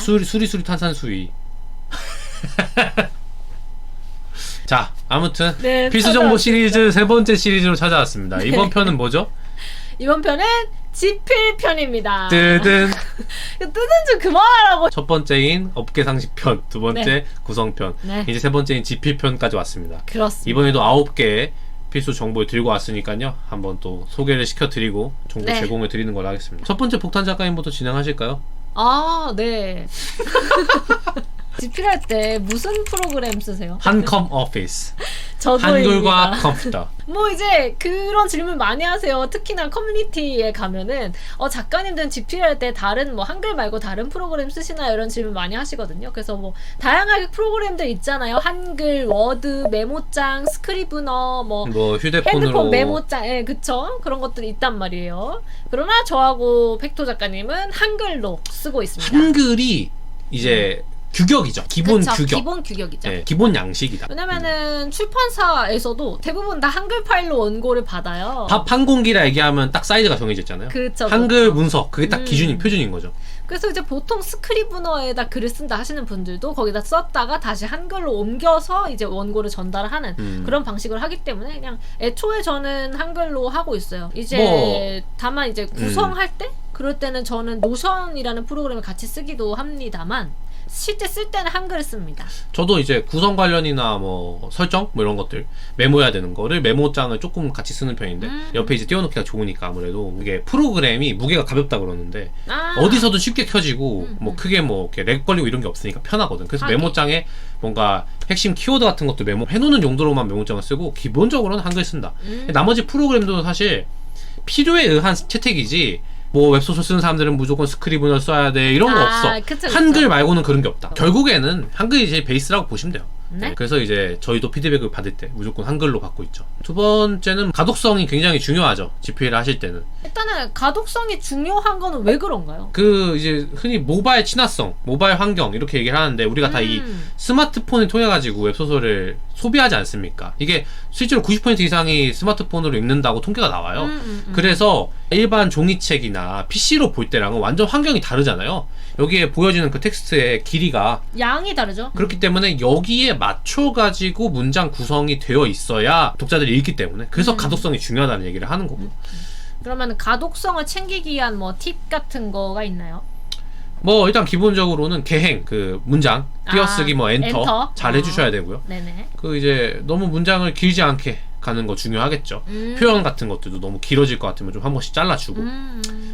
수리수리 탄산수위. 자, 아무튼 네, 필수정보 시리즈 세 번째 시리즈로 찾아왔습니다. 이번 편은 뭐죠? 이번 편은 지필편입니다. 뜨든. 뜨든 좀 그만하라고. 첫 번째인 업계상식편, 두 번째 네. 구성편, 네. 이제 세 번째인 지필편까지 왔습니다. 그렇습니다. 이번에도 9개의 필수 정보를 들고 왔으니까요. 한번 또 소개를 시켜드리고 정보 네. 제공해 드리는 걸로 하겠습니다. 첫 번째 폭탄 작가님부터 진행하실까요? 아, 네. 지필할 때 무슨 프로그램 쓰세요? 한컴 오피스. 저도입니다. 한글과 컴퓨터. 뭐 이제 그런 질문 많이 하세요. 특히나 커뮤니티에 가면은 작가님들은 집필할 때 다른 뭐 한글 말고 다른 프로그램 쓰시나요? 이런 질문 많이 하시거든요. 그래서 뭐 다양하게 프로그램들 있잖아요. 한글, 워드, 메모장, 스크리브너, 뭐 휴대폰으로 핸드폰 메모장, 예, 그쵸? 그런 것들이 있단 말이에요. 그러나 저하고 팩토 작가님은 한글로 쓰고 있습니다. 한글이 이제 규격이죠. 기본 그쵸, 규격. 기본 규격이죠. 네, 기본 양식이다. 왜냐면은 출판사에서도 대부분 다 한글 파일로 원고를 받아요. 밥 한 공기라 얘기하면 딱 사이즈가 정해져 있잖아요. 그쵸, 한글 그쵸. 문서 그게 딱 기준이 표준인 거죠. 그래서 이제 보통 스크리브너에다 글을 쓴다 하시는 분들도 거기다 썼다가 다시 한글로 옮겨서 이제 원고를 전달하는 그런 방식을 하기 때문에 그냥 애초에 저는 한글로 하고 있어요. 이제 다만 이제 구성할 때 그럴 때는 저는 노션이라는 프로그램을 같이 쓰기도 합니다만 실제 쓸 때는 한글을 씁니다. 저도 이제 구성 관련이나 뭐 설정 뭐 이런 것들 메모해야 되는 거를 메모장을 조금 같이 쓰는 편인데 옆에 이제 띄워놓기가 좋으니까 아무래도 이게 프로그램이 무게가 가볍다 그러는데 어디서도 쉽게 켜지고 뭐 크게 뭐 이렇게 렉 걸리고 이런 게 없으니까 편하거든. 그래서 메모장에 뭔가 핵심 키워드 같은 것도 메모해놓는 용도로만 메모장을 쓰고 기본적으로는 한글 쓴다. 나머지 프로그램도 사실 필요에 의한 채택이지 뭐 웹소설 쓰는 사람들은 무조건 스크리브너 써야 돼 이런 거 없어. 그쵸. 한글 말고는 그런 게 없다. 결국에는 한글이 제일 베이스라고 보시면 돼요. 네? 그래서 이제 저희도 피드백을 받을 때 무조건 한글로 받고 있죠. 두 번째는 가독성이 굉장히 중요하죠. GPL 하실 때는. 일단은 가독성이 중요한 거는 왜 그런가요? 그 이제 흔히 모바일 친화성, 모바일 환경 이렇게 얘기를 하는데 우리가 다 이 스마트폰을 통해 가지고 웹소설을 소비하지 않습니까? 이게 실제로 90% 이상이 스마트폰으로 읽는다고 통계가 나와요. 그래서 일반 종이책이나 PC로 볼 때랑은 완전 환경이 다르잖아요. 여기에 보여지는 그 텍스트의 길이가 양이 다르죠. 그렇기 때문에 여기에 맞춰가지고 문장 구성이 되어 있어야 독자들이 읽기 때문에 그래서 가독성이 중요하다는 얘기를 하는 거고. 그러면 가독성을 챙기기 위한 뭐 팁 같은 거가 있나요? 뭐 일단 기본적으로는 개행 그 문장 띄어쓰기 뭐 엔터 잘 해주셔야 되고요. 네네. 그 이제 너무 문장을 길지 않게 가는 거 중요하겠죠. 표현 같은 것들도 너무 길어질 것 같으면 좀 한 번씩 잘라주고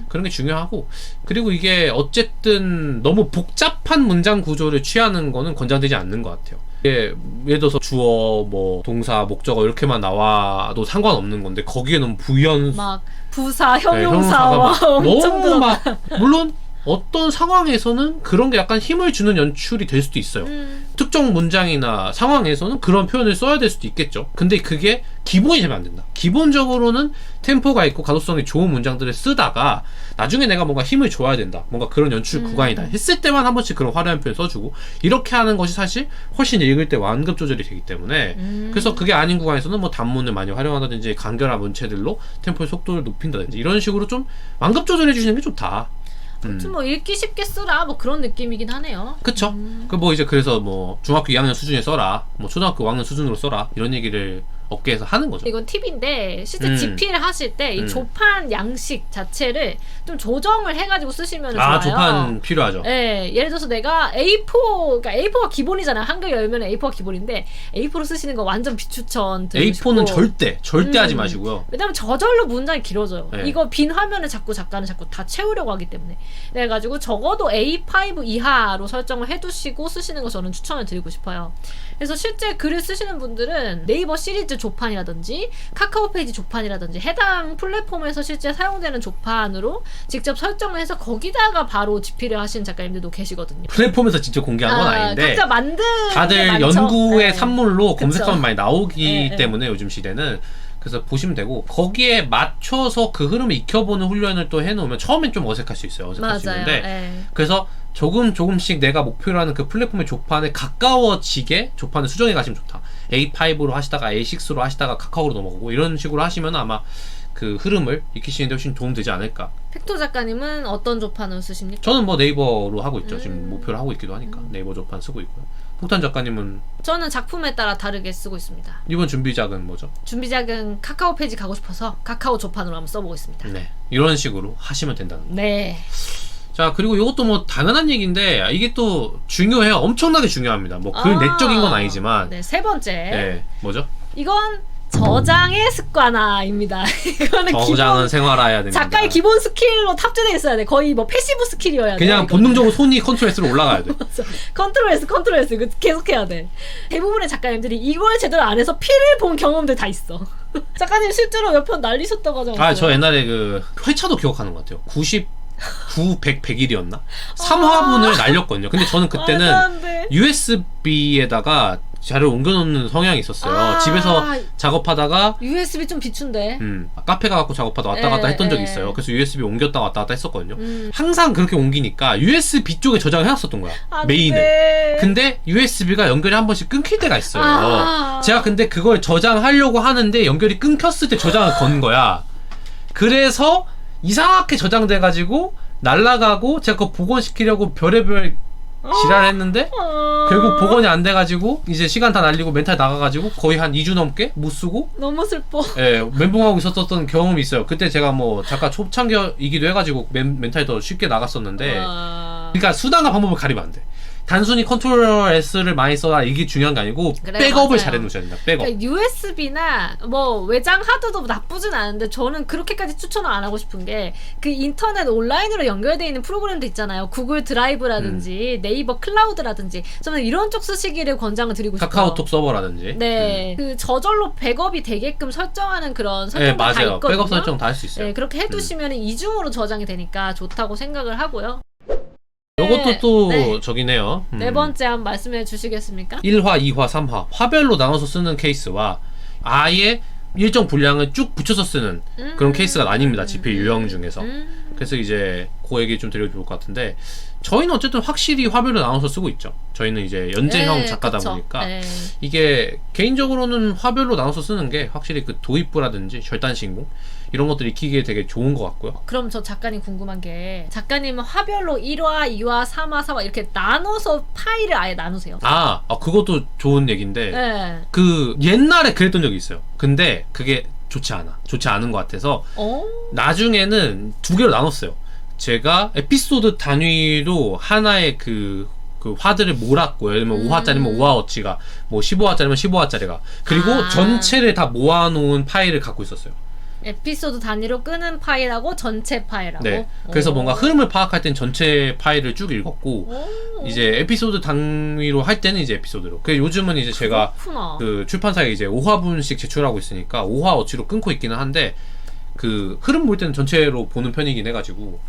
그런 게 중요하고, 그리고 이게 어쨌든 너무 복잡한 문장 구조를 취하는 거는 권장되지 않는 것 같아요. 이게 예를 들어서 주어, 뭐 동사, 목적어 이렇게만 나와도 상관없는 건데 거기에 너무 부연 막 부사, 형용사가 형용사와 막 엄청 너무 막 물론 어떤 상황에서는 그런 게 약간 힘을 주는 연출이 될 수도 있어요. 특정 문장이나 상황에서는 그런 표현을 써야 될 수도 있겠죠. 근데 그게 기본이 되면 안 된다. 기본적으로는 템포가 있고 가독성이 좋은 문장들을 쓰다가 나중에 내가 뭔가 힘을 줘야 된다, 뭔가 그런 연출 구간이다 했을 때만 한 번씩 그런 화려한 표현 써주고, 이렇게 하는 것이 사실 훨씬 읽을 때 완급 조절이 되기 때문에 그래서 그게 아닌 구간에서는 뭐 단문을 많이 활용한다든지 간결한 문체들로 템포의 속도를 높인다든지 이런 식으로 좀 완급 조절해 주시는 게 좋다. 뭐 읽기 쉽게 쓰라 뭐 그런 느낌이긴 하네요. 그쵸. 그 뭐 이제 그래서 뭐 중학교 2학년 수준에 써라, 뭐 초등학교 5학년 수준으로 써라 이런 얘기를 업계에서 하는 거죠. 이건 팁인데 실제 집필을 하실 때 이 조판 양식 자체를 좀 조정을 해가지고 쓰시면 좋아요. 조판 필요하죠. 네, 예를 들어서 내가 A4, 그러니까 A4가 기본이잖아요. 한글 열면 A4가 기본인데 A4로 쓰시는 거 완전 비추천 드리고 A4는 싶고. 절대 하지 마시고요. 왜냐면 저절로 문장이 길어져요. 네. 이거 빈 화면을 작가는 자꾸 다 채우려고 하기 때문에. 그래가지고 적어도 A5 이하로 설정을 해두시고 쓰시는 거 저는 추천을 드리고 싶어요. 그래서 실제 글을 쓰시는 분들은 네이버 시리즈 조판이라든지 카카오 페이지 조판이라든지 해당 플랫폼에서 실제 사용되는 조판으로 직접 설정을 해서 거기다가 바로 집필을 하시는 작가님들도 계시거든요. 플랫폼에서 직접 공개한 건 아닌데 각자 만든 다들 게 많죠. 연구의 네. 산물로 검색하면 그쵸. 많이 나오기 네, 때문에 요즘 시대는 그래서 보시면 되고, 거기에 맞춰서 그 흐름을 익혀보는 훈련을 또 해놓으면 처음엔 좀 어색할 수 있어요. 어색할 수 맞아요. 있는데 네. 그래서 조금씩 내가 목표로 하는 그 플랫폼의 조판에 가까워지게 조판을 수정해 가시면 좋다. A5로 하시다가 A6로 하시다가 카카오로 넘어가고 이런 식으로 하시면 아마 그 흐름을 익히시는데 훨씬 도움되지 않을까. 팩토 작가님은 어떤 조판을 쓰십니까? 저는 뭐 네이버로 하고 있죠. 지금 목표를 하고 있기도 하니까 네이버 조판 쓰고 있고요. 폭탄 작가님은 저는 작품에 따라 다르게 쓰고 있습니다. 이번 준비작은 뭐죠? 준비작은 카카오 페이지 가고 싶어서 카카오 조판으로 한번 써보고 있습니다. 네, 이런 식으로 하시면 된다는 거. 네. 자, 그리고 이것도 뭐 당연한 얘기인데 이게 또 중요해요. 엄청나게 중요합니다. 뭐 글 내적인 건 아니지만 네, 세 번째. 네, 뭐죠? 이건 저장의 습관화입니다. 이거는 저장은 생활화해야 됩니다. 작가의 기본 스킬로 탑재되어 있어야 돼. 거의 뭐 패시브 스킬이어야 돼. 그냥 이거는. 본능적으로 손이 컨트롤 S로 올라가야 돼. 컨트롤 S 이거 계속 해야 돼. 대부분의 작가님들이 이걸 제대로 안 해서 피를 본 경험들 다 있어. 작가님 실제로 몇 편 날리셨다고 하잖아요. 아, 저 옛날에 그 회차도 기억하는 것 같아요. 99, 100, 100일이었나? 3화분을 날렸거든요. 근데 저는 그때는 USB에다가 자료를 옮겨놓는 성향이 있었어요. 집에서 작업하다가 USB 좀 비춘데. 카페 가갖고 작업하다 왔다 갔다 했던 적이 있어요. 그래서 USB 옮겼다 왔다 갔다 했었거든요. 항상 그렇게 옮기니까 USB 쪽에 저장을 해놨었던 거야. 메인을. 근데 USB가 연결이 한 번씩 끊길 때가 있어요. 제가 근데 그걸 저장하려고 하는데 연결이 끊겼을 때 저장을 건 거야. 그래서 이상하게 저장돼가지고 날라가고 제가 그거 복원시키려고 별의별 지랄했는데 결국 복원이 안 돼가지고 이제 시간 다 날리고 멘탈 나가가지고 거의 한 2주 넘게 못 쓰고 너무 슬퍼. 예, 멘붕하고 있었던 경험이 있어요. 그때 제가 뭐 작가 초창기이기도 해가지고 멘탈이 더 쉽게 나갔었는데 그러니까 수단과 방법을 가리면 안 돼. 단순히 컨트롤 S를 많이 써라 이게 중요한 게 아니고 그래, 백업을 맞아요. 잘 해놓으셔야 된다. 백업. 그러니까 USB나 뭐 외장 하드도 나쁘진 않은데 저는 그렇게까지 추천을 안 하고 싶은 게 그 인터넷 온라인으로 연결되어 있는 프로그램도 있잖아요. 구글 드라이브라든지 네이버 클라우드라든지 저는 이런 쪽 쓰시기를 권장을 드리고 싶어요. 카카오톡 서버라든지. 네, 그 저절로 백업이 되게끔 설정하는 그런 네, 설정도 다 맞아요. 있거든요. 백업 설정 다 할 수 있어요. 네, 그렇게 해두시면 이중으로 저장이 되니까 좋다고 생각을 하고요. 이것도 또 네. 저기네요. 네 번째 한번 말씀해 주시겠습니까? 1화, 2화, 3화 화별로 나눠서 쓰는 케이스와 아예 일정 분량을 쭉 붙여서 쓰는 그런 케이스가 나뉩니다. 집필 유형 중에서. 그래서 이제 그 얘기 좀 드려도 좋을 것 같은데 저희는 어쨌든 확실히 화별로 나눠서 쓰고 있죠. 저희는 이제 연재형 네, 작가다 그쵸. 보니까 네. 이게 개인적으로는 화별로 나눠서 쓰는 게 확실히 그 도입부라든지 절단신공 이런 것들 익히기에 되게 좋은 것 같고요. 그럼 저 작가님 궁금한 게 작가님은 화별로 1화, 2화, 3화, 4화 이렇게 나눠서 파일을 아예 나누세요? 그것도 좋은 얘기인데 네. 그 옛날에 그랬던 적이 있어요. 근데 그게 좋지 않은 것 같아서 나중에는 두 개로 나눴어요. 제가 에피소드 단위로 하나의 그 화들을 몰았고 예를 들면 5화짜리면 5화어치가 뭐 15화짜리면 15화짜리가 그리고 전체를 다 모아놓은 파일을 갖고 있었어요. 에피소드 단위로 끄는 파일하고 전체 파일하고. 네. 그래서 뭔가 흐름을 파악할 땐 전체 파일을 쭉 읽었고 이제 에피소드 단위로 할 때는 이제 에피소드로. 그 요즘은 이제 제가 그렇구나. 그 출판사에 이제 5화분씩 제출하고 있으니까 5화어치로 끊고 있기는 한데 그 흐름 볼 때는 전체로 보는 편이긴 해가지고.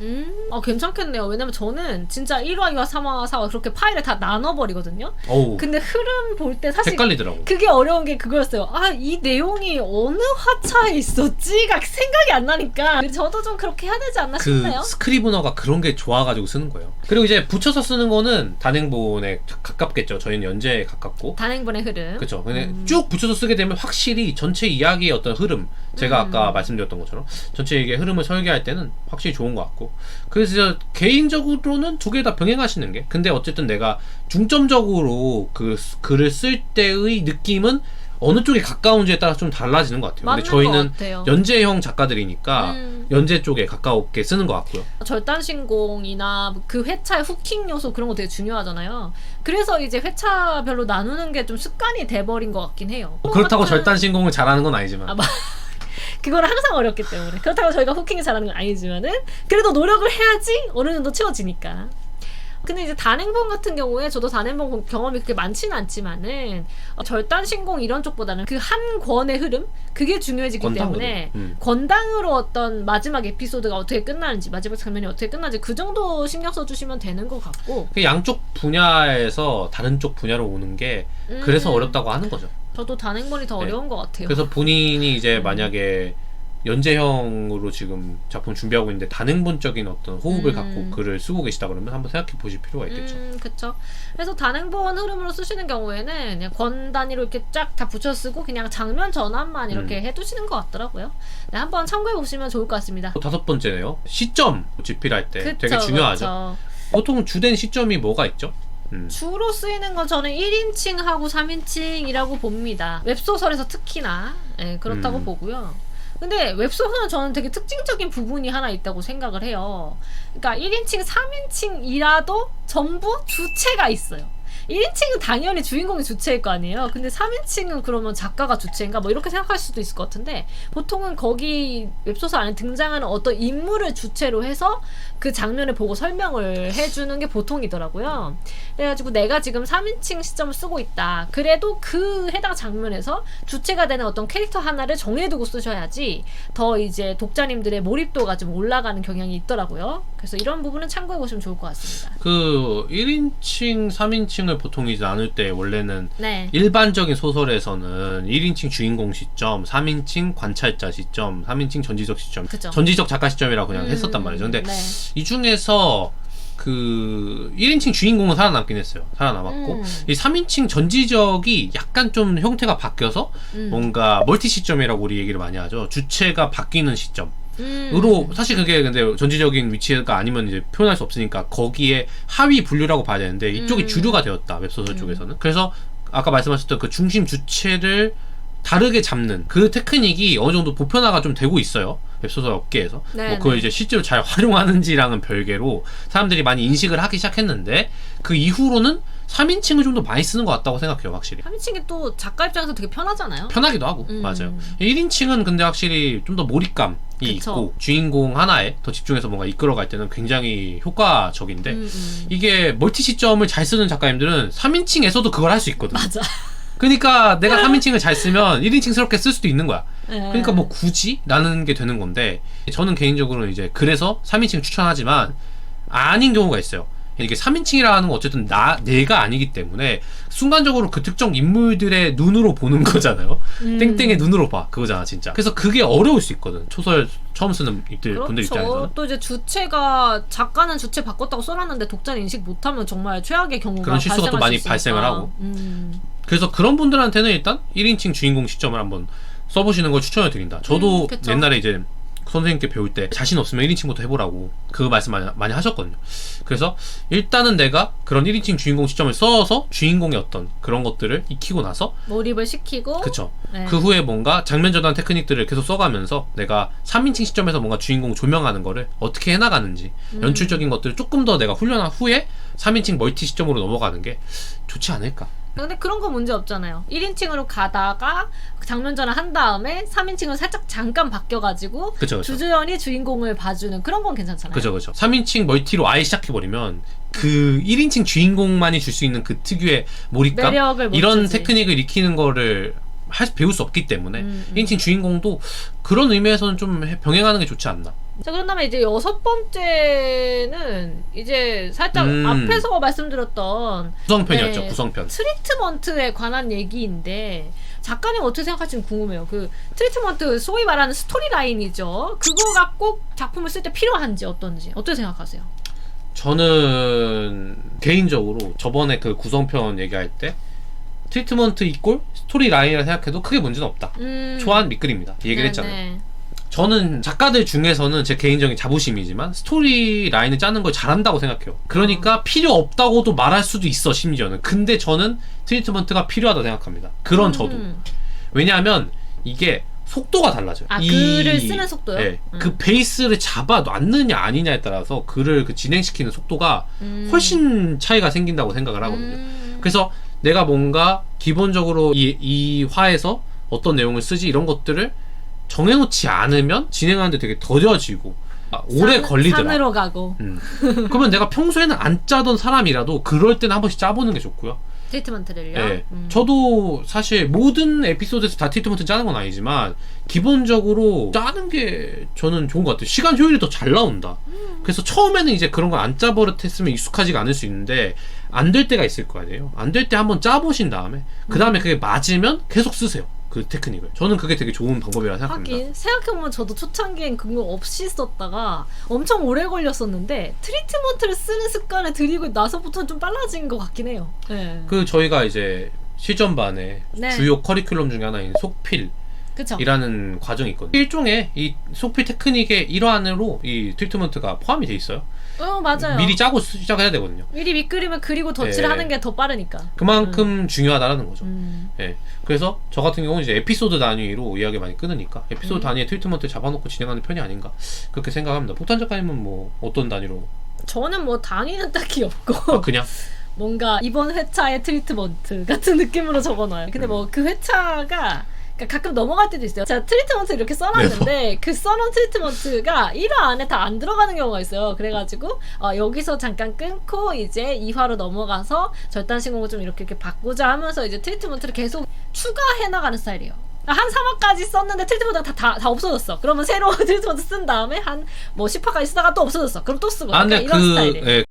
괜찮겠네요. 왜냐면 저는 진짜 1화, 2화, 3화, 4화 그렇게 파일을 다 나눠버리거든요. 어우. 근데 흐름 볼 때 사실 헷갈리더라고. 그게 어려운 게 그거였어요. 이 내용이 어느 화차에 있었지가 생각이 안 나니까 저도 좀 그렇게 해야 되지 않나 싶네요. 그 스크리브너가 그런 게 좋아가지고 쓰는 거예요. 그리고 이제 붙여서 쓰는 거는 단행본에 가깝겠죠. 저희는 연재에 가깝고. 단행본의 흐름. 그렇죠. 근데 쭉 붙여서 쓰게 되면 확실히 전체 이야기의 어떤 흐름, 제가 아까 말씀드렸던 것처럼 전체 얘기의 흐름을 설계할 때는 확실히 좋은 것 같고. 그래서 개인적으로는 두 개 다 병행하시는 게. 근데 어쨌든 내가 중점적으로 그 글을 쓸 때의 느낌은 어느 쪽에 가까운지에 따라 좀 달라지는 것 같아요. 맞는 근데 저희는 것 같아요. 연재형 작가들이니까 연재 쪽에 가깝게 쓰는 것 같고요. 절단신공이나 그 회차의 후킹 요소 그런 거 되게 중요하잖아요. 그래서 이제 회차별로 나누는 게 좀 습관이 돼버린 것 같긴 해요. 그렇다고 절단신공을 잘하는 건 아니지만. 그거는 항상 어렵기 때문에. 그렇다고 저희가 후킹을 잘하는 건 아니지만은 그래도 노력을 해야지 어느 정도 채워지니까. 근데 이제 단행본 같은 경우에 저도 단행본 경험이 그렇게 많지는 않지만은 절단신공 이런 쪽보다는 그 한 권의 흐름? 그게 중요해지기 권당으로. 때문에 권당으로 어떤 마지막 에피소드가 어떻게 끝나는지 마지막 장면이 어떻게 끝나는지 그 정도 신경 써주시면 되는 것 같고 그 양쪽 분야에서 다른 쪽 분야로 오는 게 그래서 어렵다고 하는 거죠. 저도 단행본이 더 어려운 것 같아요. 그래서 본인이 이제 만약에 연재형으로 지금 작품 준비하고 있는데 단행본적인 어떤 호흡을 갖고 글을 쓰고 계시다 그러면 한번 생각해 보실 필요가 있겠죠. 그쵸. 그래서 단행본 흐름으로 쓰시는 경우에는 그냥 권 단위로 이렇게 쫙 다 붙여 쓰고 그냥 장면 전환만 이렇게 해두시는 것 같더라고요. 네, 한번 참고해 보시면 좋을 것 같습니다. 또 5번째네요. 시점 집필할 때 그쵸, 되게 중요하죠. 그쵸. 보통 주된 시점이 뭐가 있죠? 주로 쓰이는 건 저는 1인칭하고 3인칭이라고 봅니다. 웹소설에서 특히나 그렇다고 보고요. 근데 웹소설은 저는 되게 특징적인 부분이 하나 있다고 생각을 해요. 그러니까 1인칭, 3인칭이라도 전부 주체가 있어요. 1인칭은 당연히 주인공이 주체일 거 아니에요. 근데 3인칭은 그러면 작가가 주체인가? 뭐 이렇게 생각할 수도 있을 것 같은데 보통은 거기 웹소설 안에 등장하는 어떤 인물을 주체로 해서 그 장면을 보고 설명을 해주는 게 보통이더라고요. 그래가지고 내가 지금 3인칭 시점을 쓰고 있다. 그래도 그 해당 장면에서 주체가 되는 어떤 캐릭터 하나를 정해두고 쓰셔야지 더 이제 독자님들의 몰입도가 좀 올라가는 경향이 있더라고요. 그래서 이런 부분은 참고해보시면 좋을 것 같습니다. 그 1인칭, 3인칭을 보통 이제 나눌 때 원래는 네. 일반적인 소설에서는 1인칭 주인공 시점, 3인칭 관찰자 시점, 3인칭 전지적 시점, 그쵸. 전지적 작가 시점이라고 그냥 했었단 말이죠. 근데 네. 이 중에서 그 1인칭 주인공은 살아남긴 했어요. 살아남았고 이 3인칭 전지적이 약간 좀 형태가 바뀌어서 뭔가 멀티 시점이라고 우리 얘기를 많이 하죠. 주체가 바뀌는 시점 으로 사실 그게 근데 전지적인 위치가 아니면 이제 표현할 수 없으니까 거기에 하위 분류라고 봐야 되는데 이쪽이 주류가 되었다. 웹소설 쪽에서는. 그래서 아까 말씀하셨던 그 중심 주체를 다르게 잡는 그 테크닉이 어느 정도 보편화가 좀 되고 있어요. 웹소설 업계에서. 네, 뭐 그걸 네. 이제 실제로 잘 활용하는지랑은 별개로 사람들이 많이 인식을 하기 시작했는데 그 이후로는 3인칭을 좀 더 많이 쓰는 것 같다고 생각해요. 확실히 3인칭이 또 작가 입장에서 되게 편하잖아요. 편하기도 하고 맞아요. 1인칭은 근데 확실히 좀 더 몰입감이 그쵸. 있고 주인공 하나에 더 집중해서 뭔가 이끌어갈 때는 굉장히 효과적인데 이게 멀티 시점을 잘 쓰는 작가님들은 3인칭에서도 그걸 할 수 있거든. 맞아. 그러니까 내가 3인칭을 잘 쓰면 1인칭스럽게 쓸 수도 있는 거야. 네. 그러니까 뭐 굳이? 라는 게 되는 건데 저는 개인적으로는 이제 그래서 3인칭 추천하지만 아닌 경우가 있어요. 이게 3인칭이라는 건 어쨌든 내가 아니기 때문에 순간적으로 그 특정 인물들의 눈으로 보는 거잖아요. 땡땡의 눈으로 봐. 그거잖아 진짜. 그래서 그게 어려울 수 있거든. 소설 처음 쓰는 분들 입장에서는. 또 이제 주체가 작가는 주체 바꿨다고 써놨는데 독자는 인식 못하면 정말 최악의 경우가 그런 실수가 또 많이 발생할 수 있으니까. 발생을 하고. 그래서 그런 분들한테는 일단 1인칭 주인공 시점을 한번 써보시는 걸 추천을 드린다. 저도 그쵸. 옛날에 이제 선생님께 배울 때 자신 없으면 1인칭부터 해보라고 그 말씀 많이 하셨거든요. 그래서 일단은 내가 그런 1인칭 주인공 시점을 써서 주인공의 어떤 그런 것들을 익히고 나서 몰입을 시키고 그쵸. 네. 그 후에 뭔가 장면 전환 테크닉들을 계속 써가면서 내가 3인칭 시점에서 뭔가 주인공 조명하는 거를 어떻게 해나가는지 연출적인 것들을 조금 더 내가 훈련한 후에 3인칭 멀티 시점으로 넘어가는 게 좋지 않을까. 근데 그런 거 문제 없잖아요. 1인칭으로 가다가 장면 전환 한 다음에 3인칭으로 살짝 잠깐 바뀌어가지고 그쵸. 주주연이 주인공을 봐주는 그런 건 괜찮잖아요. 그죠. 3인칭 멀티로 아예 시작해버리면 그 1인칭 주인공만이 줄 수 있는 그 특유의 몰입감? 매력을 못 이런 주지. 테크닉을 익히는 거를 배울 수 없기 때문에 1인칭 주인공도 그런 의미에서는 좀 병행하는 게 좋지 않나. 자, 그런 다음에 이제 6번째는 이제 살짝 앞에서 말씀드렸던 구성편이었죠. 네, 구성편. 트리트먼트에 관한 얘기인데 작가님 어떻게 생각할지 궁금해요. 그 트리트먼트 소위 말하는 스토리 라인이죠. 그거가 꼭 작품을 쓸 때 필요한지 어떤지 어떻게 생각하세요? 저는 개인적으로 저번에 그 구성편 얘기할 때 트리트먼트 이꼴 스토리 라인이라 생각해도 크게 문제는 없다. 초안 밑글입니다. 이 얘기를 했잖아요. 저는 작가들 중에서는 제 개인적인 자부심이지만 스토리 라인을 짜는 걸 잘한다고 생각해요. 그러니까 필요 없다고도 말할 수도 있어 심지어는. 근데 저는 트리트먼트가 필요하다고 생각합니다. 그런 저도. 왜냐하면 이게 속도가 달라져요. 글을 쓰는 속도요? 네, 그 베이스를 잡아 놨느냐 아니냐에 따라서 글을 그 진행시키는 속도가 훨씬 차이가 생긴다고 생각을 하거든요. 그래서 내가 뭔가 기본적으로 이 화에서 어떤 내용을 쓰지 이런 것들을 정해놓지 않으면 진행하는데 되게 더뎌지고 오래 걸리더라. 산으로 가고. 그러면 내가 평소에는 안 짜던 사람이라도 그럴 때는 한 번씩 짜보는 게 좋고요. 트리트먼트를요? 네. 저도 사실 모든 에피소드에서 다 트리트먼트 짜는 건 아니지만 기본적으로 짜는 게 저는 좋은 것 같아요. 시간 효율이 더 잘 나온다. 그래서 처음에는 이제 그런 거 안 짜버릇했으면 익숙하지가 않을 수 있는데 안 될 때가 있을 거 아니에요. 안 될 때 한번 짜보신 다음에 그 다음에 그게 맞으면 계속 쓰세요. 그 테크닉을. 저는 그게 되게 좋은 방법이라 생각합니다. 하긴 생각해보면 저도 초창기엔 그거 없이 썼다가 엄청 오래 걸렸었는데 트리트먼트를 쓰는 습관을 들이고 나서부터는 좀 빨라진 것 같긴 해요. 네. 그 저희가 이제 실전반에 네. 주요 커리큘럼 중에 하나인 속필 그쵸. 이라는 과정이 있거든요. 일종의 이 속필 테크닉의 일환으로 이 트리트먼트가 포함이 돼 있어요. 맞아요. 미리 짜고 시작해야 되거든요. 미리 밑그림을 그리고 덧칠을 네. 하는 게 더 빠르니까. 그만큼 중요하다라는 거죠. 음. 예. 그래서 저 같은 경우는 이제 에피소드 단위로 이야기 많이 끊으니까 에피소드 단위의 트리트먼트 잡아놓고 진행하는 편이 아닌가 그렇게 생각합니다. 폭탄 작가님은 뭐 어떤 단위로? 저는 뭐 단위는 딱히 없고 아, 그냥 뭔가 이번 회차의 트리트먼트 같은 느낌으로 적어놔요. 근데 뭐 그 회차가 그러니까 가끔 넘어갈 때도 있어요. 제가 트리트먼트 이렇게 써놨는데 그 써놓은 트리트먼트가 1화 안에 다 안 들어가는 경우가 있어요. 그래가지고 여기서 잠깐 끊고 이제 2화로 넘어가서 절단 신공을 좀 이렇게 바꾸자 하면서 이제 트리트먼트를 계속 추가해 나가는 스타일이에요. 한 3화까지 썼는데 트리트먼트가 다 없어졌어. 그러면 새로 트리트먼트 쓴 다음에 한 뭐 10화까지 쓰다가 또 없어졌어. 그럼 또 쓰고 약간 이런 스타일이에요. 예.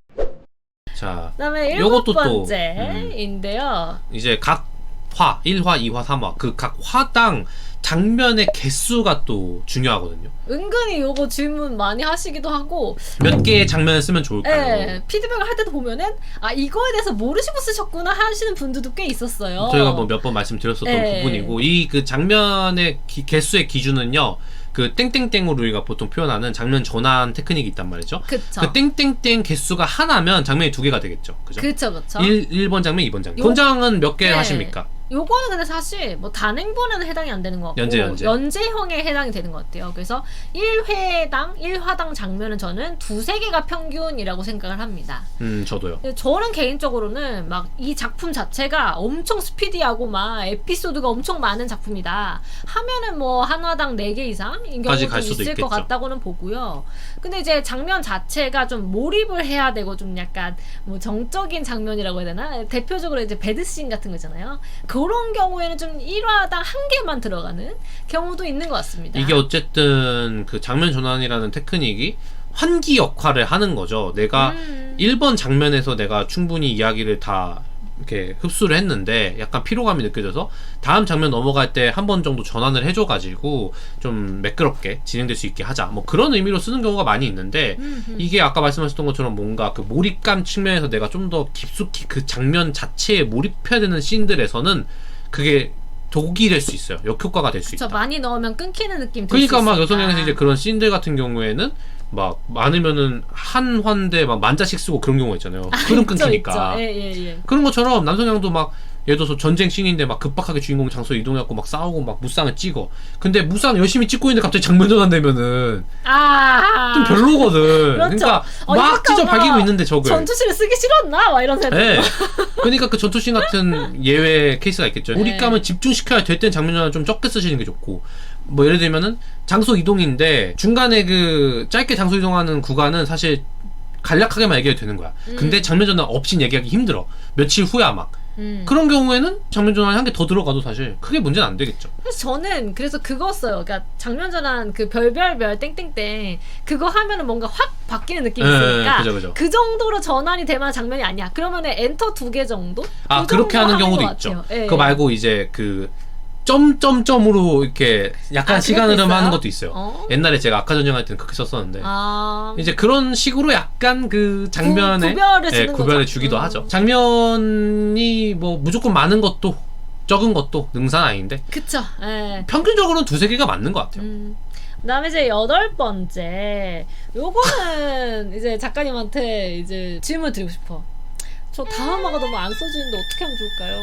자, 그다음에 요것도 7번째인데요. 이제 각 화, 1화, 2화, 3화 그 각 화당 장면의 개수가 또 중요하거든요. 은근히 요거 질문 많이 하시기도 하고 몇 개의 장면을 쓰면 좋을까요? 예, 피드백을 할 때도 보면은 이거에 대해서 모르시고 쓰셨구나 하시는 분들도 꽤 있었어요. 저희가 뭐 몇 번 말씀드렸었던 예. 부분이고 이 그 장면의 개수의 기준은요. 그 땡땡땡으로 우리가 보통 표현하는 장면 전환 테크닉이 있단 말이죠. 그쵸. 그 땡땡땡 개수가 하나면 장면이 2개가 되겠죠. 그죠? 그쵸. 1번 장면, 2번 장면. 본장은 몇 개 네. 하십니까? 요거는 근데 사실 뭐 단행본에는 해당이 안 되는 것 같고 연재형에 해당이 되는 것 같아요. 그래서 1화당 장면은 저는 2-3개가 평균이라고 생각을 합니다. 저도요. 저는 개인적으로는 막 이 작품 자체가 엄청 스피디하고 막 에피소드가 엄청 많은 작품이다 하면은 뭐 한 화당 4개 이상인 경우도 갈 수도 있을 있겠죠. 것 같다고는 보고요. 근데 이제 장면 자체가 좀 몰입을 해야 되고 좀 약간 뭐 정적인 장면이라고 해야 되나? 대표적으로 이제 배드씬 같은 거 있잖아요. 그런 경우에는 좀 1화당 1개만 들어가는 경우도 있는 것 같습니다. 이게 어쨌든 그 장면 전환이라는 테크닉이 환기 역할을 하는 거죠. 내가 1번 장면에서 내가 충분히 이야기를 다 이렇게 흡수를 했는데 약간 피로감이 느껴져서 다음 장면 넘어갈 때 한 번 정도 전환을 해줘가지고 좀 매끄럽게 진행될 수 있게 하자 뭐 그런 의미로 쓰는 경우가 많이 있는데 이게 아까 말씀하셨던 것처럼 뭔가 그 몰입감 측면에서 내가 좀 더 깊숙이 그 장면 자체에 몰입해야 되는 씬들에서는 그게 독이 될 수 있어요. 역효과가 될 수 있다. 많이 넣으면 끊기는 느낌. 그러니까 막 여성향에서 이제 그런 씬들 같은 경우에는 막 많으면은 한 화인데 막 만자씩 쓰고 그런 경우가 있잖아요. 흐름 끊기니까. 예. 그런 것처럼 남성향도 막 예를 들어서 전쟁 씬인데 막 급박하게 주인공 장소 이동해갖고 막 싸우고 막 무쌍을 찍어. 근데 무쌍 열심히 찍고 있는데 갑자기 장면 전환되면은 좀 별로거든. 그렇죠. 그러니까 막 찢어 밝히고 있는데 적을. 전투씬을 쓰기 싫었나? 막 이런 생각. 네. 그러니까 그 전투씬 같은 예외 케이스가 있겠죠. 몰입감을 집중시켜야 될 땐 장면 전환 좀 적게 쓰시는 게 좋고. 뭐 예를 들면은 장소 이동인데 중간에 그 짧게 장소 이동하는 구간은 사실 간략하게만 얘기해도 되는 거야. 근데 장면 전환 없이 얘기하기 힘들어. 며칠 후야 막. 그런 경우에는 장면 전환이 한 개 더 들어가도 사실 크게 문제는 안 되겠죠. 그래서 저는 그거 써요. 그러니까 장면 전환 그 별별별 땡땡땡 그거 하면은 뭔가 확 바뀌는 느낌이 있으니까 그죠. 그 정도로 전환이 될 만한 장면이 아니야. 그러면은 엔터 2개 정도? 그 그렇게 하는 경우도 있죠. 그거 말고 이제 그 점점점으로 이렇게 약간 시간 흐름 하는 것도 있어요. 옛날에 제가 아카전쟁할 때는 그렇게 썼었는데 이제 그런 식으로 약간 그 장면에 구별을 주기도 하죠. 장면이 뭐 무조건 많은 것도 적은 것도 능사는 아닌데 그쵸. 평균적으로는 2-3개가 맞는 것 같아요. 그다음에 이제 8번째 요거는 이제 작가님한테 이제 질문 드리고 싶어. 저 다음화가 너무 안 써지는데 어떻게 하면 좋을까요?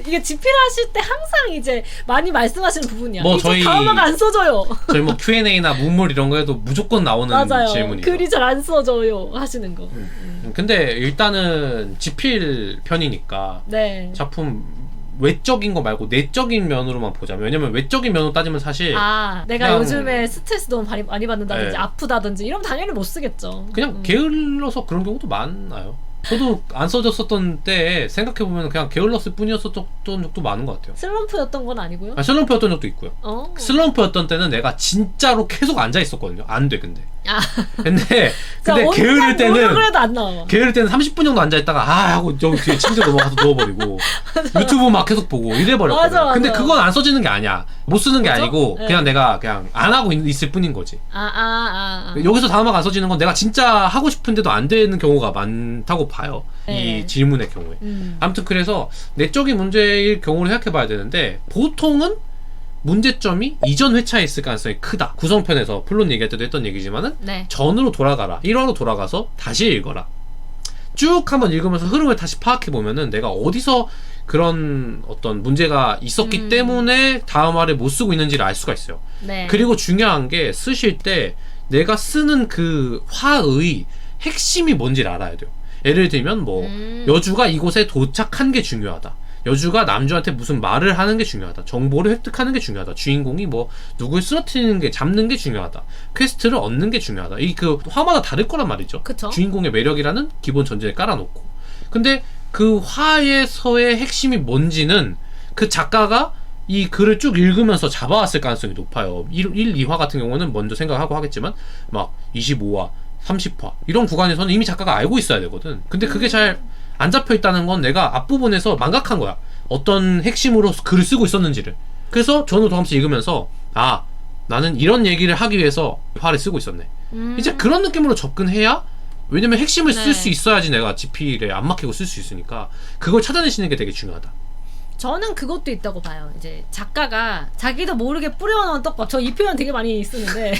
이게 집필하실 때 항상 이제 많이 말씀하시는 부분이야. 뭐 저희 다음화가 안 써져요. 저희 뭐 Q&A나 문물 이런 거에도 무조건 나오는 맞아요. 질문이죠. 글이 잘 안 써져요 하시는 거. 근데 일단은 집필 편이니까 네. 작품 외적인 거 말고 내적인 면으로만 보자면 왜냐면 외적인 면으로 따지면 사실 내가 요즘에 스트레스 너무 많이 받는다든지 아프다든지 이러면 당연히 못 쓰겠죠. 그냥 게을러서 그런 경우도 많아요. 저도 안 써졌었던 때에 생각해보면 그냥 게을렀을 뿐이었었던 적도 많은 것 같아요. 슬럼프였던 건 아니고요? 슬럼프였던 적도 있고요. 슬럼프였던 때는 내가 진짜로 계속 앉아있었거든요. 안 돼 근데 아, 근데 그러니까 게으를 때는 그래도 안 나와. 게으를 때는 30분 정도 앉아있다가 하고 저기 뒤에 침대 넘어가서 누워버리고 유튜브 막 계속 보고 이래버렸거든. 맞아. 근데 그건 안 써지는 게 아니야. 못 쓰는 게 그죠? 아니고 네. 그냥 내가 그냥 안 하고 있을 뿐인 거지. 여기서 단어가 안 써지는 건 내가 진짜 하고 싶은데도 안 되는 경우가 많다고 봐요. 네. 이 질문의 경우에. 아무튼 그래서 내적인 문제일 경우를 생각해봐야 되는데 보통은 문제점이 이전 회차에 있을 가능성이 크다. 구성편에서 플롯 얘기할 때도 했던 얘기지만은 네. 전으로 돌아가라. 1화로 돌아가서 다시 읽어라. 쭉 한번 읽으면서 흐름을 다시 파악해보면은 내가 어디서 그런 어떤 문제가 있었기 때문에 다음 화를 못 쓰고 있는지를 알 수가 있어요. 네. 그리고 중요한 게 쓰실 때 내가 쓰는 그 화의 핵심이 뭔지를 알아야 돼요. 예를 들면 뭐 여주가 이곳에 도착한 게 중요하다. 여주가 남주한테 무슨 말을 하는 게 중요하다. 정보를 획득하는 게 중요하다. 주인공이 뭐 누굴 쓰러뜨리는 게 잡는 게 중요하다. 퀘스트를 얻는 게 중요하다. 이 그 화마다 다를 거란 말이죠. 그쵸? 주인공의 매력이라는 기본 전제를 깔아놓고. 근데 그 화에서의 핵심이 뭔지는 그 작가가 이 글을 쭉 읽으면서 잡아왔을 가능성이 높아요. 1, 2화 같은 경우는 먼저 생각하고 하겠지만 막 25화, 30화 이런 구간에서는 이미 작가가 알고 있어야 되거든. 근데 그게 잘 안 잡혀 있다는 건 내가 앞부분에서 망각한 거야. 어떤 핵심으로 글을 쓰고 있었는지를. 그래서 전후 도감치 읽으면서 아, 나는 이런 얘기를 하기 위해서 화를 쓰고 있었네. 이제 그런 느낌으로 접근해야, 왜냐면 핵심을 네. 쓸 수 있어야지 내가 지필에 안 막히고 쓸 수 있으니까 그걸 찾아내시는 게 되게 중요하다. 저는 그것도 있다고 봐요. 이제 작가가 자기도 모르게 뿌려놓은 떡밥. 저 이 표현 되게 많이 쓰는데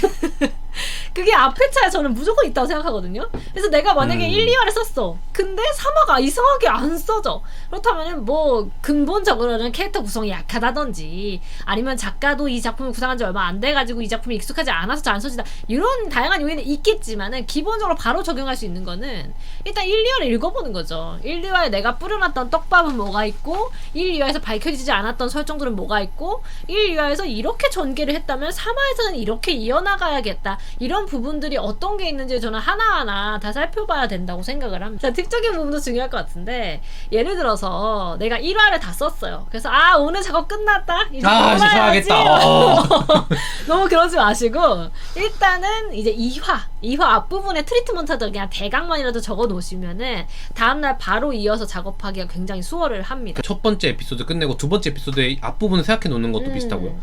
그게 앞에 차에 저는 무조건 있다고 생각하거든요. 그래서 내가 만약에 1, 2화를 썼어. 근데 3화가 이상하게 안 써져. 그렇다면은 뭐 근본적으로는 캐릭터 구성이 약하다든지 아니면 작가도 이 작품을 구상한 지 얼마 안 돼가지고 이 작품이 익숙하지 않아서 잘 안 써지다. 이런 다양한 요인은 있겠지만은 기본적으로 바로 적용할 수 있는 거는 일단 1, 2화를 읽어보는 거죠. 1, 2화에 내가 뿌려놨던 떡밥은 뭐가 있고 1, 2화에서 밝혀지지 않았던 설정들은 뭐가 있고 1, 2화에서 이렇게 전개를 했다면 3화에서는 이렇게 이어나가야겠다. 이런 부분들이 어떤 게 있는지 저는 하나하나 다 살펴봐야 된다고 생각을 합니다. 틱적인 부분도 중요할 것 같은데 예를 들어서 내가 1화를 다 썼어요. 그래서 아 오늘 작업 끝났다. 이제 이제 자야겠다. 너무 그러지 마시고 일단은 이제 2화 앞부분에 트리트먼트도 그냥 대강만이라도 적어 놓으시면은 다음날 바로 이어서 작업하기가 굉장히 수월을 합니다. 첫 번째 에피소드 끝내고 두 번째 에피소드의 앞부분을 생각해 놓는 것도 비슷하고요.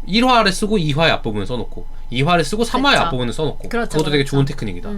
1화를 쓰고 2화의 앞부분을 써놓고 2화를 쓰고 3화의 그렇죠. 앞부분을 써놓고 그렇죠, 그것도 되게 그렇죠. 좋은 테크닉이다.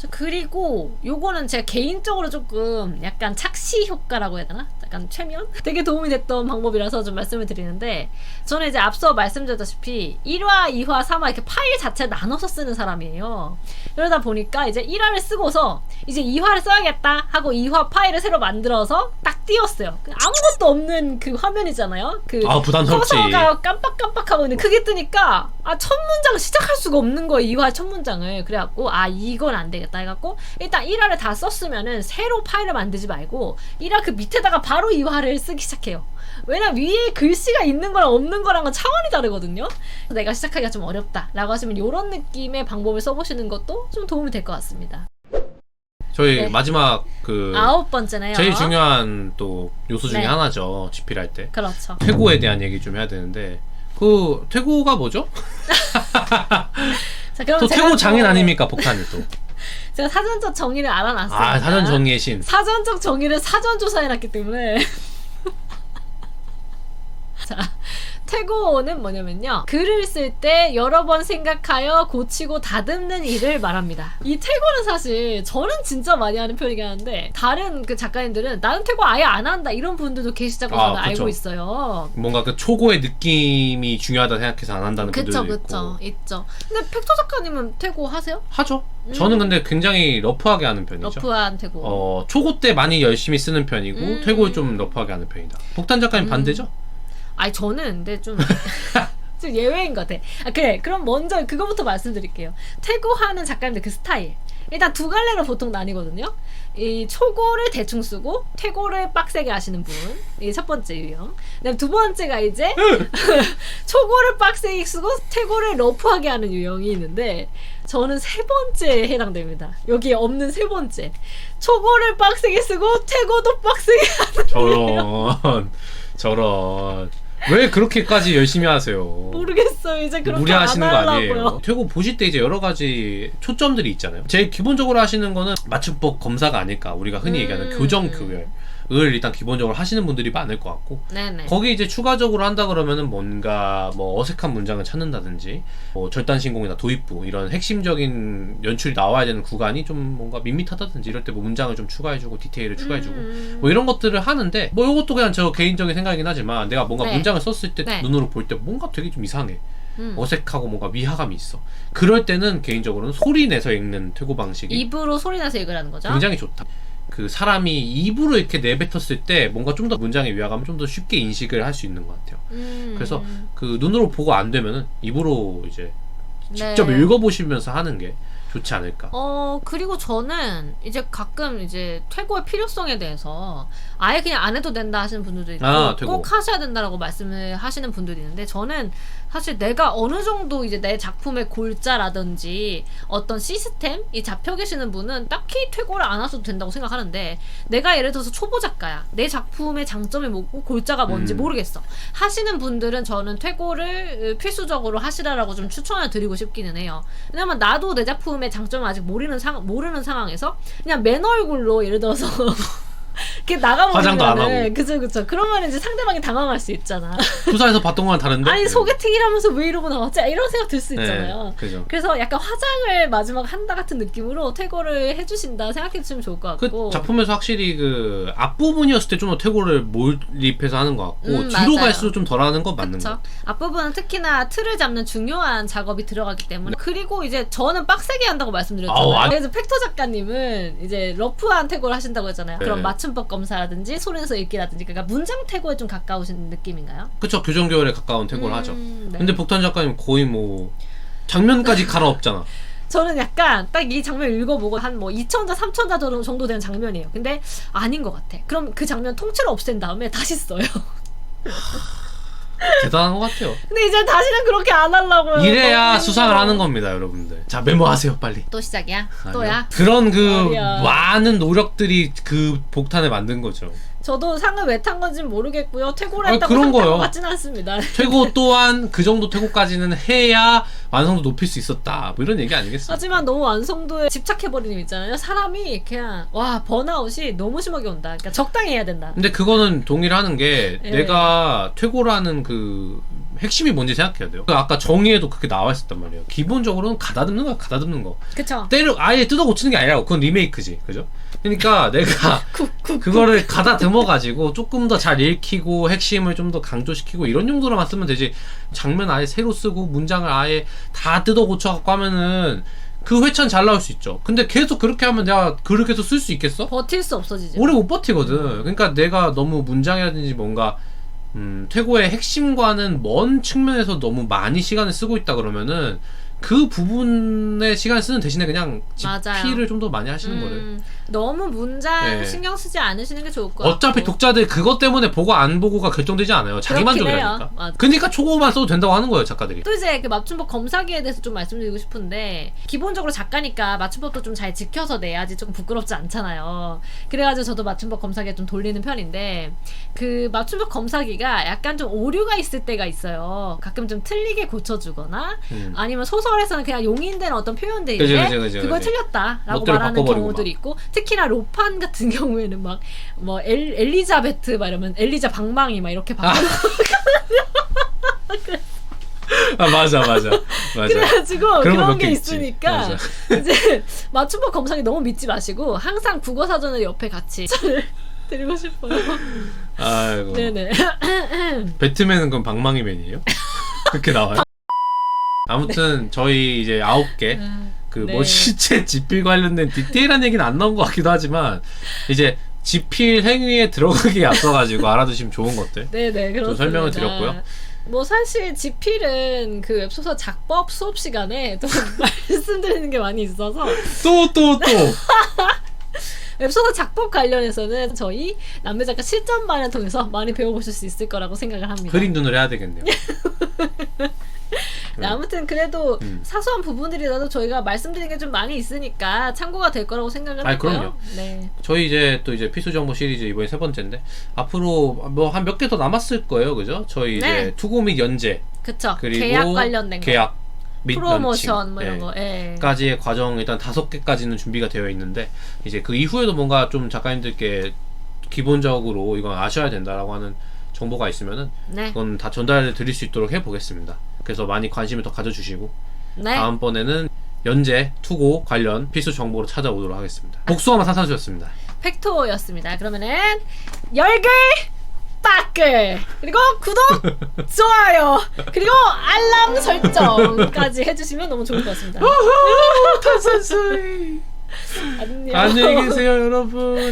그리고 요거는 제가 개인적으로 조금 약간 착시 효과라고 해야 되나? 약간 최면? 되게 도움이 됐던 방법이라서 좀 말씀을 드리는데 저는 이제 앞서 말씀드렸다시피 1화, 2화, 3화 이렇게 파일 자체를 나눠서 쓰는 사람이에요. 그러다 보니까 이제 1화를 쓰고서 이제 2화를 써야겠다 하고 2화 파일을 새로 만들어서 딱 띄웠어요. 아무것도 없는 그 화면이잖아요. 그 부담스럽지. 커서가 깜빡깜빡하고 있는 크게 뜨니까 첫 문장 시작할 수가 없는 거예요. 2화 첫 문장을. 그래갖고 이건 안 되겠다 해갖고 일단 1화를 다 썼으면은 새로 파일을 만들지 말고 1화 그 밑에다가 바로 2화를 쓰기 시작해요. 왜냐면 위에 글씨가 있는 거랑 없는 거랑은 차원이 다르거든요. 내가 시작하기가 좀 어렵다 라고 하시면 이런 느낌의 방법을 써보시는 것도 좀 도움이 될 것 같습니다. 저희 네. 마지막 그 9번째네요. 제일 중요한 또 요소 중에 네. 하나죠. 집필할 때. 그렇죠. 퇴고에 대한 얘기 좀 해야 되는데 그 퇴고가 뭐죠? 자, 그럼 또 제가 퇴고 장인 또- 아닙니까? 복한이 또. 제가 사전적 정의를 알아놨어요. 사전 정의의 신. 사전적 정의를 사전 조사해놨기 때문에 자, 퇴고는 뭐냐면요, 글을 쓸 때 여러 번 생각하여 고치고 다듬는 일을 말합니다. 이 퇴고는 사실 저는 진짜 많이 하는 편이긴 한데 다른 그 작가님들은 나는 퇴고 아예 안 한다 이런 분들도 계시다고 저는 그쵸. 알고 있어요. 뭔가 그 초고의 느낌이 중요하다 생각해서 안 한다는 그쵸, 분들도 그쵸, 있고. 있죠. 근데 팩토 작가님은 퇴고 하세요? 하죠. 저는 근데 굉장히 러프하게 하는 편이죠. 러프한 퇴고. 초고 때 많이 열심히 쓰는 편이고 퇴고를 좀 러프하게 하는 편이다. 복탄 작가님 반대죠? 아니 저는 근데 좀 예외인 것 같아. 그래, 그럼 먼저 그거부터 말씀드릴게요. 퇴고하는 작가님들 그 스타일 일단 두 갈래로 보통 나뉘거든요. 이 초고를 대충 쓰고 퇴고를 빡세게 하시는 분, 이게 첫 번째 유형. 그다음 두 번째가 이제 초고를 빡세게 쓰고 퇴고를 러프하게 하는 유형이 있는데 저는 세 번째에 해당됩니다. 여기에 없는 세 번째, 초고를 빡세게 쓰고 퇴고도 빡세게 하는 저런. 왜 그렇게까지 열심히 하세요? 모르겠어요. 이제 그렇게 무리하시는 안 거 하려고요. 아니에요? 퇴고 보실 때 이제 여러 가지 초점들이 있잖아요. 제일 기본적으로 하시는 거는 맞춤법 검사가 아닐까. 우리가 흔히 얘기하는 교정 교열을 일단 기본적으로 하시는 분들이 많을 것 같고, 네네. 거기 이제 추가적으로 한다 그러면은 뭔가 뭐 어색한 문장을 찾는다든지, 뭐 절단신공이나 도입부 이런 핵심적인 연출이 나와야 되는 구간이 좀 뭔가 밋밋하다든지 이럴 때 뭐 문장을 좀 추가해주고 디테일을 추가해주고 뭐 이런 것들을 하는데, 뭐 이것도 그냥 저 개인적인 생각이긴 하지만 내가 뭔가 네. 문장을 썼을 때 네. 눈으로 볼 때 뭔가 되게 좀 이상해. 어색하고 뭔가 위화감이 있어. 그럴 때는 개인적으로는 소리 내서 읽는 퇴고 방식이 입으로 소리 내서 읽으라는 거죠? 굉장히 좋다. 그 사람이 입으로 이렇게 내뱉었을 때 뭔가 좀 더 문장의 위화감을 좀 더 쉽게 인식을 할 수 있는 것 같아요. 그래서 그 눈으로 보고 안 되면은 입으로 이제 직접 네. 읽어보시면서 하는 게 좋지 않을까. 그리고 저는 이제 가끔 이제 퇴고의 필요성에 대해서 아예 그냥 안 해도 된다 하시는 분들도 있고 퇴고. 꼭 하셔야 된다라고 말씀을 하시는 분들이 있는데, 저는 사실 내가 어느 정도 이제 내 작품의 골자라든지 어떤 시스템이 잡혀 계시는 분은 딱히 퇴고를 안 하셔도 된다고 생각하는데, 내가 예를 들어서 초보 작가야. 내 작품의 장점이 뭐고 골자가 뭔지 모르겠어. 하시는 분들은 저는 퇴고를 필수적으로 하시라라고 좀 추천을 드리고 싶기는 해요. 왜냐면 나도 내 작품의 장점을 아직 모르는 상황에서 그냥 맨 얼굴로 예를 들어서 이렇게 화장도 안 나가버리면은, 하고. 그쵸. 그러면 이제 상대방이 당황할 수 있잖아. 투사에서 봤던 거랑 다른데? 아니 소개팅이라면서 왜 이러고 나왔지? 이런 생각 들 수 네, 있잖아요. 그죠. 그래서 약간 화장을 마지막 한다 같은 느낌으로 퇴고를 해주신다 생각해 주시면 좋을 것 그 같고. 작품에서 확실히 그 앞부분이었을 때 좀 더 퇴고를 몰입해서 하는 것 같고, 뒤로 맞아요. 갈수록 좀 덜 하는 건 맞는 것 그쵸. 같아요. 앞부분은 특히나 틀을 잡는 중요한 작업이 들어가기 때문에. 그리고 이제 저는 빡세게 한다고 말씀드렸잖아요. 아우, 그래서 팩토 작가님은 이제 러프한 퇴고를 하신다고 했잖아요. 네. 그럼 맞춤법 검사라든지 소리내서 읽기라든지, 그러니까 문장 퇴고에 좀 가까우신 느낌인가요? 그쵸, 교정교열에 가까운 퇴고를 하죠. 네. 근데 복탄 작가님 거의 뭐 장면까지 갈아엎잖아. 저는 약간 딱 이 장면 읽어보고 한 뭐 2천자 3천자 정도 되는 장면이에요. 근데 아닌 것 같아. 그럼 그 장면 통째로 없앤 다음에 다시 써요. 대단한 것 같아요. 근데 이제 다시는 그렇게 안 하려고요. 이래야 너무 수상을 힘들어. 하는 겁니다, 여러분들. 자, 메모하세요, 빨리. 또 시작이야? 아니요. 또야? 그런 그 말이야. 많은 노력들이 그 복탄을 만든 거죠. 저도 상을 왜 탄 건지는 모르겠고요. 퇴고를 아니, 했다고 그런 상탄 것 거요. 같지는 않습니다. 퇴고 또한 그 정도 퇴고까지는 해야 완성도 높일 수 있었다. 뭐 이런 얘기 아니겠어요? 하지만 너무 완성도에 집착해버리는 님 있잖아요. 사람이 그냥 와 번아웃이 너무 심하게 온다. 그러니까 적당히 해야 된다. 근데 그거는 동의를 하는 게, 예. 내가 퇴고라는 그 핵심이 뭔지 생각해야 돼요. 아까 정의에도 그렇게 나와 있었단 말이에요. 기본적으로는 가다듬는 거야, 가다듬는 거. 그쵸? 아예 뜯어 고치는 게 아니라고. 그건 리메이크지, 그죠? 그러니까 내가 그거를 가다듬어가지고 조금 더 잘 읽히고 핵심을 좀 더 강조시키고 이런 용도로만 쓰면 되지, 장면 아예 새로 쓰고 문장을 아예 다 뜯어 고쳐갖고 하면은 그 회차는 잘 나올 수 있죠. 근데 계속 그렇게 하면 내가 그렇게 해서 쓸 수 있겠어? 버틸 수 없어지지. 오래 못 버티거든. 그러니까 내가 너무 문장이라든지 뭔가 퇴고의 핵심과는 먼 측면에서 너무 많이 시간을 쓰고 있다 그러면은 그 부분에 시간을 쓰는 대신에 그냥 집필을 좀 더 많이 하시는 거를. 너무 문장 네. 신경 쓰지 않으시는 게 좋을 것 같고. 어차피 독자들 그것 때문에 보고 안 보고가 결정되지 않아요. 자기 그렇긴 만족이라니까. 해요. 맞아. 그러니까 초고만 써도 된다고 하는 거예요, 작가들이. 또 이제 그 맞춤법 검사기에 대해서 좀 말씀드리고 싶은데, 기본적으로 작가니까 맞춤법도 좀 잘 지켜서 내야지 조금 부끄럽지 않잖아요. 그래가지고 저도 맞춤법 검사기에 좀 돌리는 편인데, 그 맞춤법 검사기가 약간 좀 오류가 있을 때가 있어요. 가끔 좀 틀리게 고쳐주거나 아니면 소설에서는 그냥 용인된 어떤 표현들인데 그치. 그걸 틀렸다라고 멋대로 말하는 바꿔버리고 경우들이 막. 있고, 특히나 로판 같은 경우에는 막 뭐 엘리자베트 막 이러면 엘리자 방망이 막 이렇게 바꿔. 아, 맞아. 그래가지고 그런 거 그런 몇 게 개 있지. 있으니까 맞아. 이제 맞춤법 검사기 너무 믿지 마시고 항상 국어 사전을 옆에 같이 드리고 싶어요. 아이고. 네네. 배트맨은 그럼 방망이맨이에요? 그렇게 나와요? 아무튼 저희 이제 9개 그 뭐 네. 실제 집필 관련된 디테일한 얘기는 안 나온 것 같기도 하지만, 이제 집필 행위에 들어가기에 앞서가지고 알아두시면 좋은 것들 네네, 그렇습니다. 좀 설명을 드렸고요. 뭐 사실 집필은 그 웹소설 작법 수업 시간에 또 말씀드리는 게 많이 있어서, 또 웹소설 작법 관련해서는 저희 남매 작가 실전반을 통해서 많이 배워보실 수 있을 거라고 생각을 합니다. 그림 눈을 해야 되겠네요. 네, 아무튼 그래도 음. 사소한 부분들이라도 저희가 말씀드린 게 좀 많이 있으니까 참고가 될 거라고 생각을 아니, 하고요. 그럼요. 네. 저희 이제 또 이제 필수 정보 시리즈 이번에 3번째인데 앞으로 뭐 한 몇 개 더 남았을 거예요, 그죠? 저희 이제 네. 투고 및 연재 그쵸. 그리고 계약 관련된 거. 계약 및 프로모션 런칭, 뭐 이런 거. 예. 까지의 과정 일단 5개까지는 준비가 되어 있는데 이제 그 이후에도 뭔가 좀 작가님들께 기본적으로 이건 아셔야 된다라고 하는 정보가 있으면은 네. 그건 다 전달해 드릴 수 있도록 해보겠습니다. 그래서 많이 관심을 더 가져주시고 네. 다음번에는 연재, 투고 관련 필수 정보로 찾아오도록 하겠습니다. 복수하면 산산수였습니다. 팩토였습니다. 그러면은 열글 빠끌 그리고 구독 좋아요 그리고 알람 설정까지 해주시면 너무 좋을 것 같습니다. 탄산수이 안녕. 안녕히 계세요, 여러분.